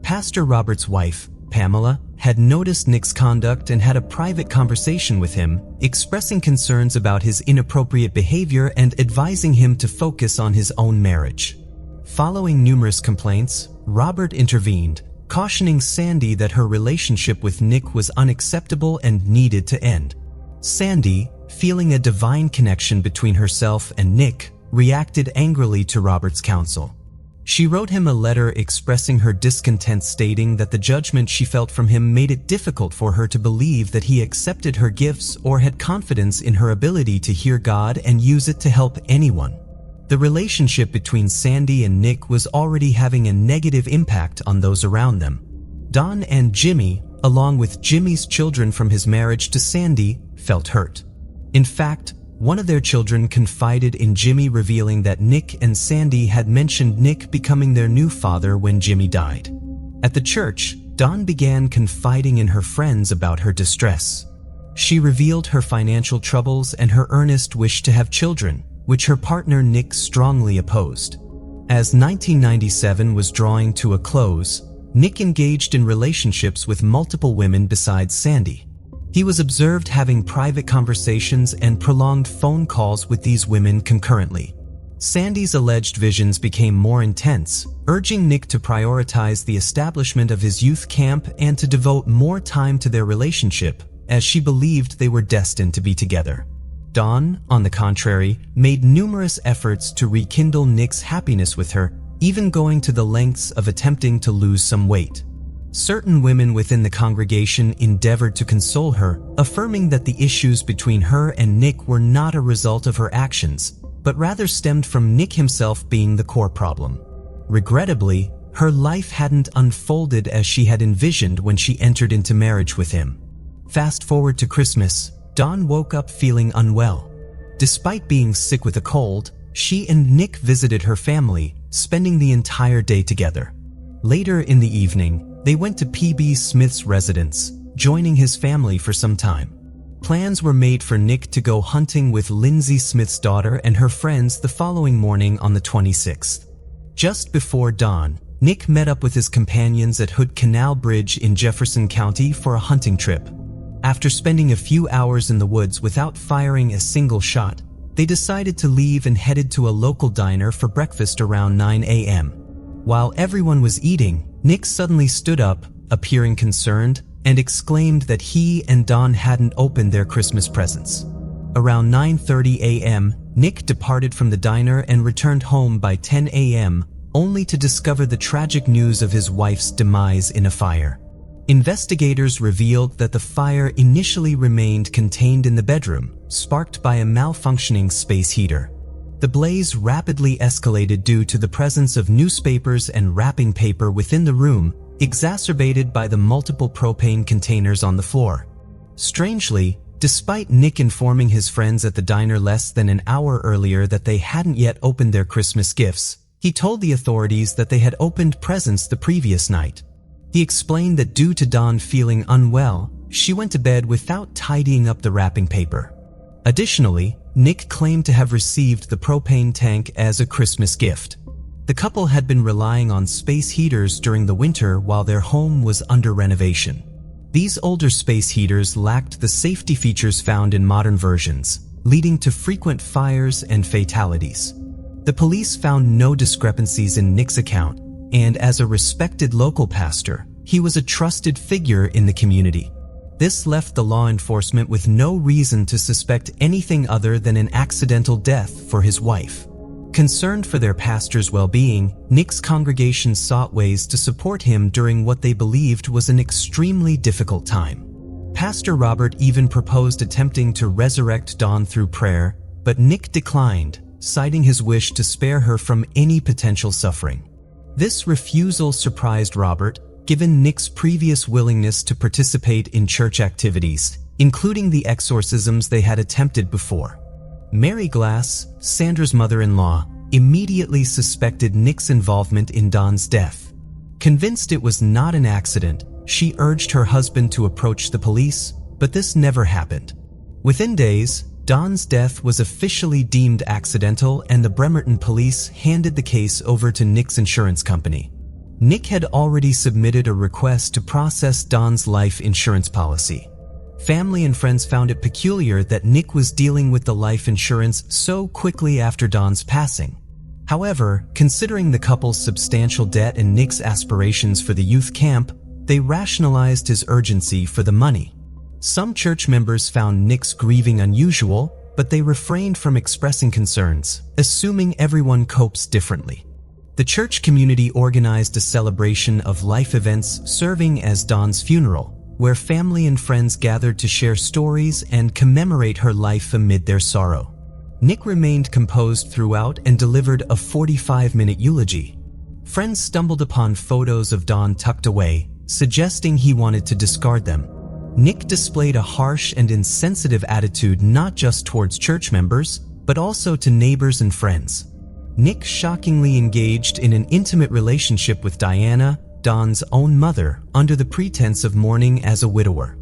Pastor Robert's wife, Pamela, had noticed Nick's conduct and had a private conversation with him, expressing concerns about his inappropriate behavior and advising him to focus on his own marriage. Following numerous complaints, Robert intervened, cautioning Sandy that her relationship with Nick was unacceptable and needed to end. Sandy, feeling a divine connection between herself and Nick, reacted angrily to Robert's counsel. She wrote him a letter expressing her discontent, stating that the judgment she felt from him made it difficult for her to believe that he accepted her gifts or had confidence in her ability to hear God and use it to help anyone. The relationship between Sandy and Nick was already having a negative impact on those around them. Don and Jimmy, along with Jimmy's children from his marriage to Sandy, felt hurt. In fact, one of their children confided in Jimmy, revealing that Nick and Sandy had mentioned Nick becoming their new father when Jimmy died. At the church, Dawn began confiding in her friends about her distress. She revealed her financial troubles and her earnest wish to have children, which her partner Nick strongly opposed. As 1997 was drawing to a close, Nick engaged in relationships with multiple women besides Sandy. He was observed having private conversations and prolonged phone calls with these women concurrently. Sandy's alleged visions became more intense, urging Nick to prioritize the establishment of his youth camp and to devote more time to their relationship, as she believed they were destined to be together. Dawn, on the contrary, made numerous efforts to rekindle Nick's happiness with her, even going to the lengths of attempting to lose some weight. Certain women within the congregation endeavored to console her, affirming that the issues between her and Nick were not a result of her actions, but rather stemmed from Nick himself being the core problem. Regrettably, her life hadn't unfolded as she had envisioned when she entered into marriage with him. Fast forward to Christmas, Dawn woke up feeling unwell. Despite being sick with a cold, she and Nick visited her family, spending the entire day together. Later in the evening, they went to P.B. Smith's residence, joining his family for some time. Plans were made for Nick to go hunting with Lindsay Smith's daughter and her friends the following morning on the 26th. Just before dawn, Nick met up with his companions at Hood Canal Bridge in Jefferson County for a hunting trip. After spending a few hours in the woods without firing a single shot, they decided to leave and headed to a local diner for breakfast around 9 a.m. While everyone was eating, Nick suddenly stood up, appearing concerned, and exclaimed that he and Dawn hadn't opened their Christmas presents. Around 9:30 a.m., Nick departed from the diner and returned home by 10 a.m., only to discover the tragic news of his wife's demise in a fire. Investigators revealed that the fire initially remained contained in the bedroom, sparked by a malfunctioning space heater. The blaze rapidly escalated due to the presence of newspapers and wrapping paper within the room, exacerbated by the multiple propane containers on the floor. Strangely, despite Nick informing his friends at the diner less than an hour earlier that they hadn't yet opened their Christmas gifts, he told the authorities that they had opened presents the previous night. He explained that due to Dawn feeling unwell, she went to bed without tidying up the wrapping paper. Additionally, Nick claimed to have received the propane tank as a Christmas gift. The couple had been relying on space heaters during the winter while their home was under renovation. These older space heaters lacked the safety features found in modern versions, leading to frequent fires and fatalities. The police found no discrepancies in Nick's account, and as a respected local pastor, he was a trusted figure in the community. This left the law enforcement with no reason to suspect anything other than an accidental death for his wife. Concerned for their pastor's well-being, Nick's congregation sought ways to support him during what they believed was an extremely difficult time. Pastor Robert even proposed attempting to resurrect Dawn through prayer, but Nick declined, citing his wish to spare her from any potential suffering. This refusal surprised Robert, given Nick's previous willingness to participate in church activities, including the exorcisms they had attempted before. Mary Glass, Sandra's mother-in-law, immediately suspected Nick's involvement in Dawn's death. Convinced it was not an accident, she urged her husband to approach the police, but this never happened. Within days, Dawn's death was officially deemed accidental and the Bremerton police handed the case over to Nick's insurance company. Nick had already submitted a request to process Dawn's life insurance policy. Family and friends found it peculiar that Nick was dealing with the life insurance so quickly after Dawn's passing. However, considering the couple's substantial debt and Nick's aspirations for the youth camp, they rationalized his urgency for the money. Some church members found Nick's grieving unusual, but they refrained from expressing concerns, assuming everyone copes differently. The church community organized a celebration of life events serving as Dawn's funeral, where family and friends gathered to share stories and commemorate her life amid their sorrow. Nick remained composed throughout and delivered a 45-minute eulogy. Friends stumbled upon photos of Dawn tucked away, suggesting he wanted to discard them. Nick displayed a harsh and insensitive attitude not just towards church members, but also to neighbors and friends. Nick shockingly engaged in an intimate relationship with Diana, Dawn's own mother, under the pretense of mourning as a widower.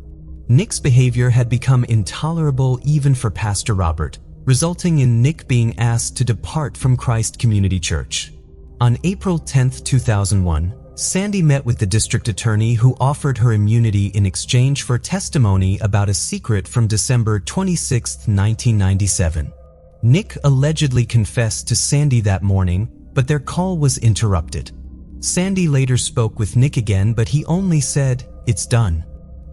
Nick's behavior had become intolerable even for Pastor Robert, resulting in Nick being asked to depart from Christ Community Church. On April 10, 2001, Sandy met with the district attorney who offered her immunity in exchange for testimony about a secret from December 26, 1997. Nick allegedly confessed to Sandy that morning, but their call was interrupted. Sandy later spoke with Nick again, but he only said, "It's done."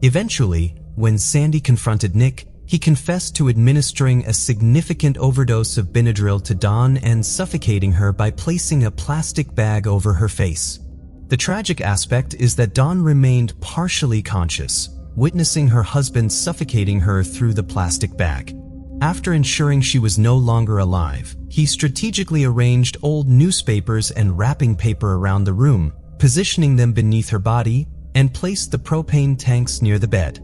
Eventually, when Sandy confronted Nick, he confessed to administering a significant overdose of Benadryl to Dawn and suffocating her by placing a plastic bag over her face. The tragic aspect is that Dawn remained partially conscious, witnessing her husband suffocating her through the plastic bag. After ensuring she was no longer alive, he strategically arranged old newspapers and wrapping paper around the room, positioning them beneath her body, and placed the propane tanks near the bed.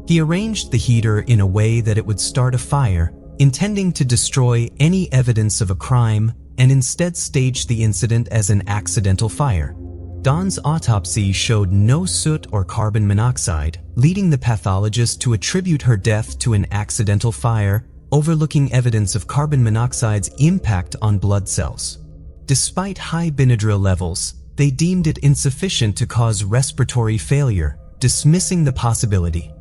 He arranged the heater in a way that it would start a fire, intending to destroy any evidence of a crime, and instead staged the incident as an accidental fire. Dawn's autopsy showed no soot or carbon monoxide, leading the pathologist to attribute her death to an accidental fire, overlooking evidence of carbon monoxide's impact on blood cells. Despite high Benadryl levels, they deemed it insufficient to cause respiratory failure, dismissing the possibility.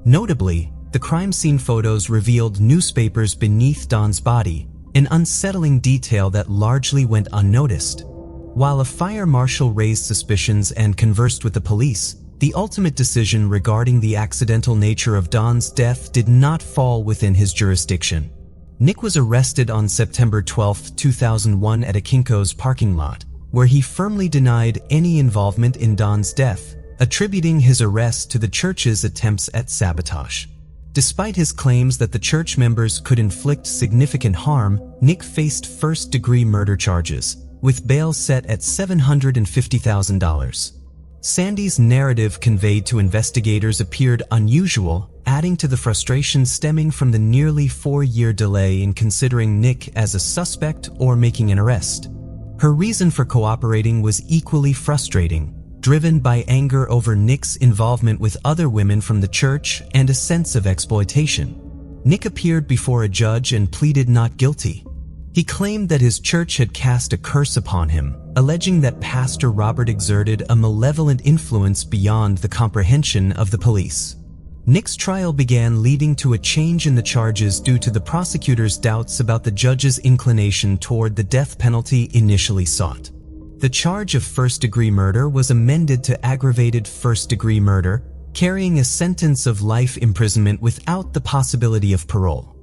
Notably, the crime scene photos revealed newspapers beneath Dawn's body, an unsettling detail that largely went unnoticed. While a fire marshal raised suspicions and conversed with the police, the ultimate decision regarding the accidental nature of Dawn's death did not fall within his jurisdiction. Nick was arrested on September 12, 2001 at a Kinko's parking lot, where he firmly denied any involvement in Dawn's death, attributing his arrest to the church's attempts at sabotage. Despite his claims that the church members could inflict significant harm, Nick faced first-degree murder charges, with bail set at $750,000. Sandy's narrative conveyed to investigators appeared unusual, adding to the frustration stemming from the nearly 4-year delay in considering Nick as a suspect or making an arrest. Her reason for cooperating was equally frustrating, driven by anger over Nick's involvement with other women from the church and a sense of exploitation. Nick appeared before a judge and pleaded not guilty. He claimed that his church had cast a curse upon him, alleging that Pastor Robert exerted a malevolent influence beyond the comprehension of the police. Nick's trial began, leading to a change in the charges due to the prosecutor's doubts about the judge's inclination toward the death penalty initially sought. The charge of first-degree murder was amended to aggravated first-degree murder, carrying a sentence of life imprisonment without the possibility of parole.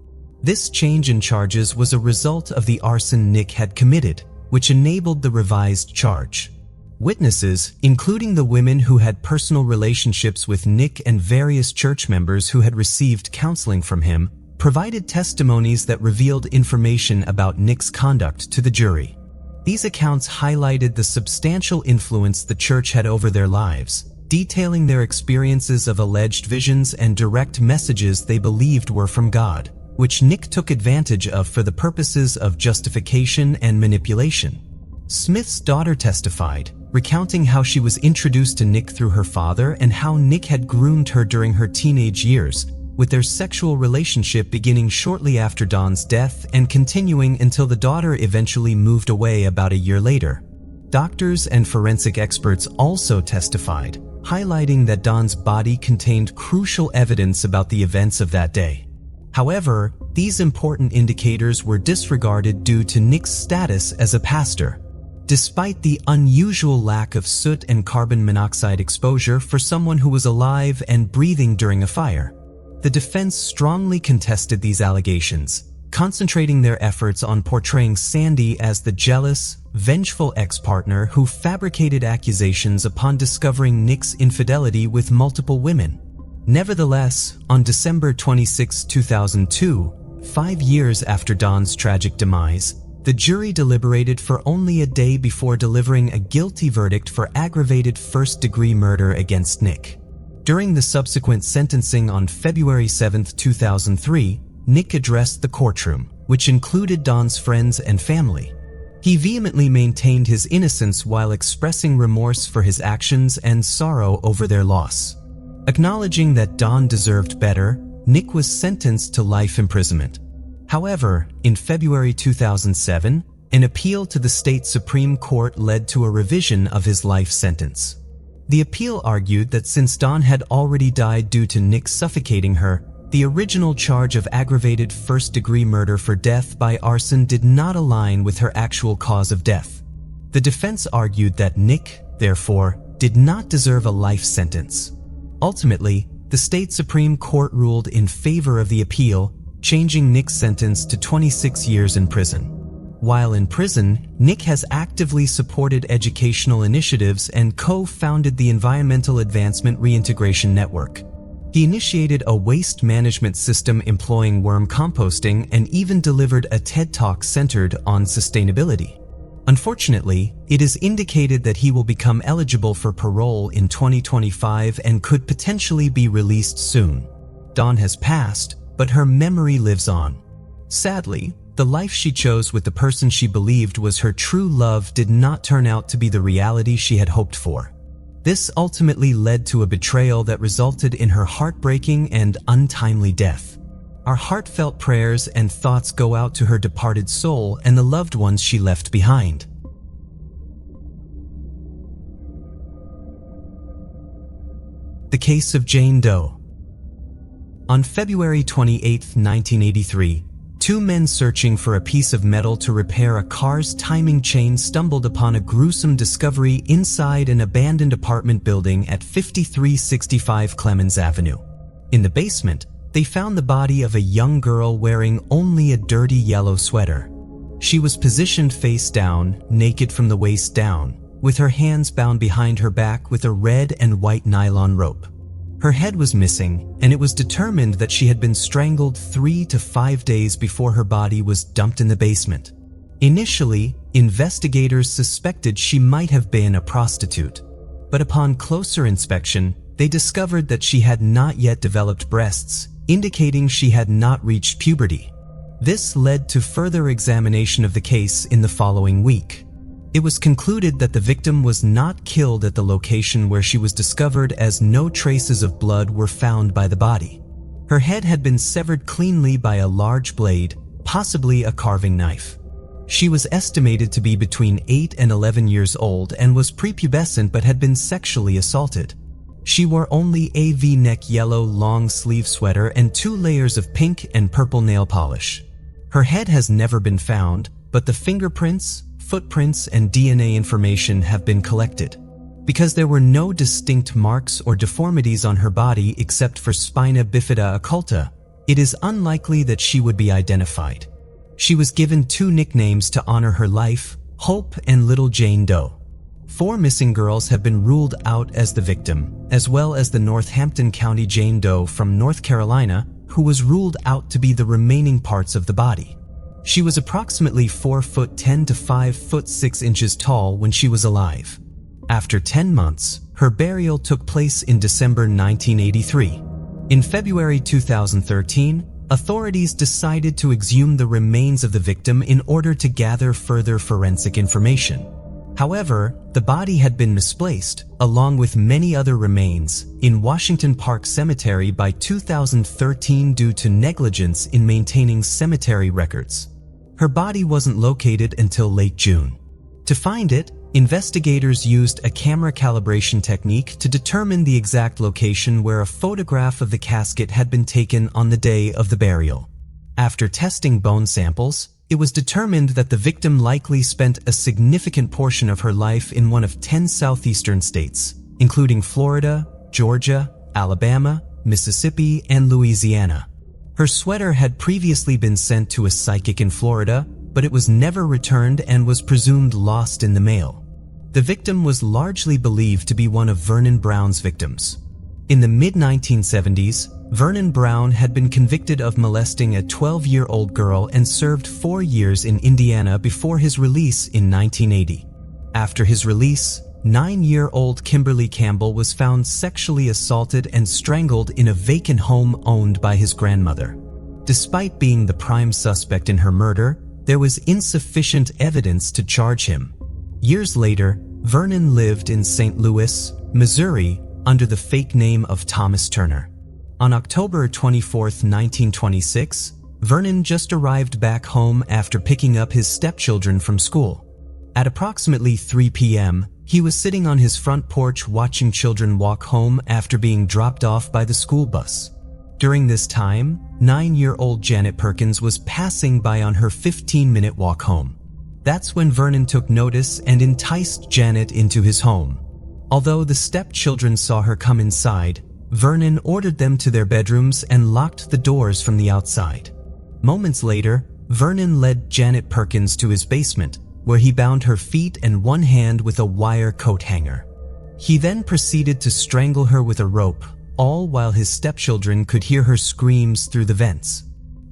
This change in charges was a result of the arson Nick had committed, which enabled the revised charge. Witnesses, including the women who had personal relationships with Nick and various church members who had received counseling from him, provided testimonies that revealed information about Nick's conduct to the jury. These accounts highlighted the substantial influence the church had over their lives, detailing their experiences of alleged visions and direct messages they believed were from God, which Nick took advantage of for the purposes of justification and manipulation. Smith's daughter testified, recounting how she was introduced to Nick through her father and how Nick had groomed her during her teenage years, with their sexual relationship beginning shortly after Dawn's death and continuing until the daughter eventually moved away about a year later. Doctors and forensic experts also testified, highlighting that Dawn's body contained crucial evidence about the events of that day. However, these important indicators were disregarded due to Nick's status as a pastor. Despite the unusual lack of soot and carbon monoxide exposure for someone who was alive and breathing during a fire, the defense strongly contested these allegations, concentrating their efforts on portraying Sandy as the jealous, vengeful ex-partner who fabricated accusations upon discovering Nick's infidelity with multiple women. Nevertheless, on December 26, 2002, 5 years after Dawn's tragic demise, the jury deliberated for only a day before delivering a guilty verdict for aggravated first-degree murder against Nick. During the subsequent sentencing on February 7, 2003, Nick addressed the courtroom, which included Dawn's friends and family. He vehemently maintained his innocence while expressing remorse for his actions and sorrow over their loss. Acknowledging that Dawn deserved better, Nick was sentenced to life imprisonment. However, in February 2007, an appeal to the state Supreme Court led to a revision of his life sentence. The appeal argued that since Dawn had already died due to Nick suffocating her, The original charge of aggravated first-degree murder for death by arson did not align with her actual cause of death. The defense argued that Nick, therefore, did not deserve a life sentence. Ultimately, the state Supreme Court ruled in favor of the appeal, changing Nick's sentence to 26 years in prison. While in prison, Nick has actively supported educational initiatives and co-founded the Environmental Advancement Reintegration Network. He initiated a waste management system employing worm composting and even delivered a TED Talk centered on sustainability. Unfortunately, it is indicated that he will become eligible for parole in 2025 and could potentially be released soon. Dawn has passed, but her memory lives on. Sadly, the life she chose with the person she believed was her true love did not turn out to be the reality she had hoped for. This ultimately led to a betrayal that resulted in her heartbreaking and untimely death. Our heartfelt prayers and thoughts go out to her departed soul and the loved ones she left behind. The case of Jane Doe. On February 28, 1983, two men searching for a piece of metal to repair a car's timing chain stumbled upon a gruesome discovery inside an abandoned apartment building at 5365 Clemens Avenue. In the basement, they found the body of a young girl wearing only a dirty yellow sweater. She was positioned face down, naked from the waist down, with her hands bound behind her back with a red and white nylon rope. Her head was missing, and it was determined that she had been strangled 3 to 5 days before her body was dumped in the basement. Initially, investigators suspected she might have been a prostitute, but upon closer inspection, they discovered that she had not yet developed breasts, indicating she had not reached puberty. This led to further examination of the case in the following week. It was concluded that the victim was not killed at the location where she was discovered, as no traces of blood were found by the body. Her head had been severed cleanly by a large blade, possibly a carving knife. She was estimated to be between 8 and 11 years old and was prepubescent but had been sexually assaulted. She wore only a V-neck yellow long-sleeve sweater and 2 layers of pink and purple nail polish. Her head has never been found, but the fingerprints, footprints, and DNA information have been collected. Because there were no distinct marks or deformities on her body except for spina bifida occulta, it is unlikely that she would be identified. She was given 2 nicknames to honor her life: Hope and Little Jane Doe. 4 missing girls have been ruled out as the victim, as well as the Northampton County Jane Doe from North Carolina, who was ruled out to be the remaining parts of the body. She was approximately 4'10" to 5'6" tall when she was alive. After 10 months, her burial took place in December 1983. In February 2013, authorities decided to exhume the remains of the victim in order to gather further forensic information. However, the body had been misplaced, along with many other remains, in Washington Park Cemetery by 2013 due to negligence in maintaining cemetery records. Her body wasn't located until late June. To find it, investigators used a camera calibration technique to determine the exact location where a photograph of the casket had been taken on the day of the burial. After testing bone samples, it was determined that the victim likely spent a significant portion of her life in one of 10 southeastern states, including Florida, Georgia, Alabama, Mississippi, and Louisiana. Her sweater had previously been sent to a psychic in Florida, but it was never returned and was presumed lost in the mail. The victim was largely believed to be one of Vernon Brown's victims. In the mid-1970s, Vernon Brown had been convicted of molesting a 12-year-old girl and served 4 years in Indiana before his release in 1980. After his release, 9-year-old Kimberly Campbell was found sexually assaulted and strangled in a vacant home owned by his grandmother. Despite being the prime suspect in her murder, there was insufficient evidence to charge him. Years later, Vernon lived in St. Louis, Missouri, under the fake name of Thomas Turner. On October 24, 1926, Vernon just arrived back home after picking up his stepchildren from school. At approximately 3 p.m., he was sitting on his front porch watching children walk home after being dropped off by the school bus. During this time, 9-year-old Janet Perkins was passing by on her 15-minute walk home. That's when Vernon took notice and enticed Janet into his home. Although the stepchildren saw her come inside, Vernon ordered them to their bedrooms and locked the doors from the outside. Moments later, Vernon led Janet Perkins to his basement, where he bound her feet and one hand with a wire coat hanger. He then proceeded to strangle her with a rope, all while his stepchildren could hear her screams through the vents.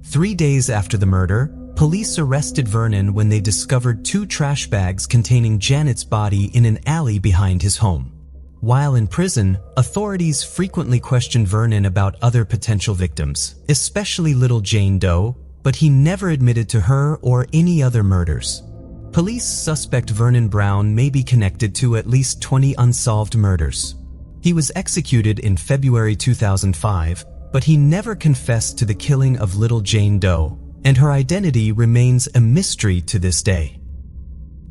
3 days after the murder, police arrested Vernon when they discovered 2 trash bags containing Janet's body in an alley behind his home. While in prison, authorities frequently questioned Vernon about other potential victims, especially little Jane Doe, but he never admitted to her or any other murders. Police suspect Vernon Brown may be connected to at least 20 unsolved murders. He was executed in February 2005, but he never confessed to the killing of little Jane Doe, and her identity remains a mystery to this day.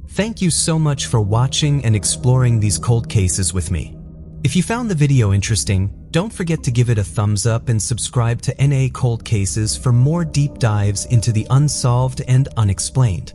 Thank you so much for watching and exploring these cold cases with me. If you found the video interesting, don't forget to give it a thumbs up and subscribe to NA Cold Cases for more deep dives into the unsolved and unexplained.